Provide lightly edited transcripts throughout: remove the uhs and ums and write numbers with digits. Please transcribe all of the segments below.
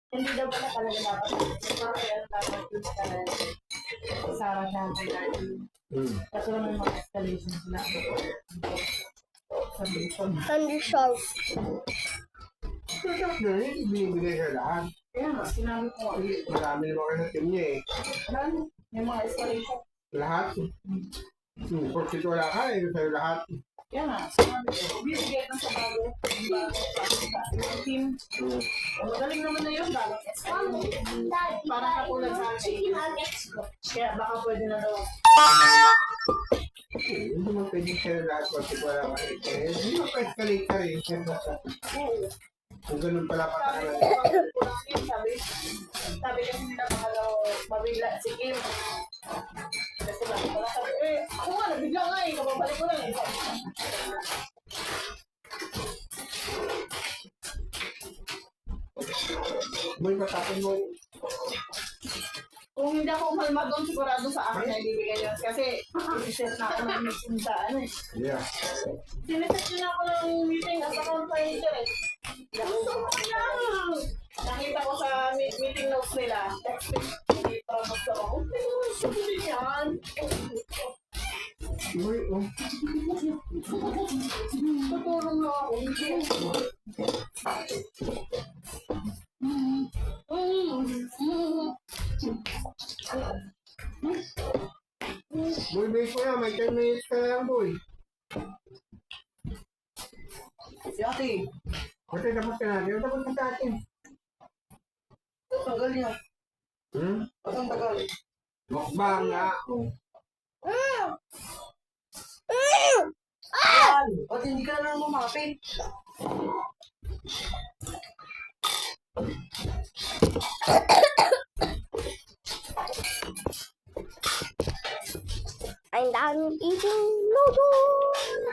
Hindi daw pala talaga dapat. Parang kaya dapat yung Sarah siya kay Daddy. Kaso naman mga escalation sila. Candy shark. Sarap na rin, binibigay sa lahat. Kaya nga, sinabi ko nga. Marami naman kayo sa team niya eh. Marami. Yung mga escalation. Lahat. Porkit wala ka eh, sa'yo lahat. Kaya nga, sinabi ko. Bibigay ng sa bago. Yung team. Magaling naman na yun, bago escalation. Parang katulad sa akin. Chicken nuggets ko. Kaya baka pwede na daw. Hindi mo pwede sa'yo lahat porkit wala ka eh. Hindi mo pa-escalate ka rin. Kung ganun pala patakalan. Sabi kasi nila mahalaw mabigla si Kim. Kasi wala sabi, ako nga, nabigla nga eh, kababalik ko lang eh. May matapon mo. Kung hindi ako umalma doon, sigurado sa akin na ibibigay yun. Kasi, isiset na ako ng meeting sa ano eh. Yeah. Siniset nyo na ako ng meeting as a conferencer eh. Nakita ko sa meeting notes nila. Hindi pa gusto ko. Hindi yan. Uy, oh. Tutulong na ako. Boy, base mo yan. May 10 minutes ka lang, boy. Si ate. Kasi tapos ka natin. Tapos ka sa atin. Tagal niya. Ang tagal. Mukbang nga. Ayan. Ba't hindi ka na lumapit? I'm done eating noodles.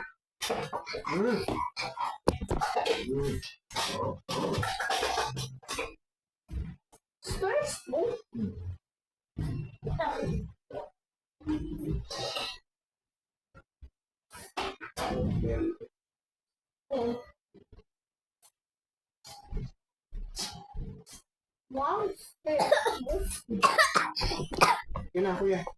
Stress mo? Wow. Yun na, kuya.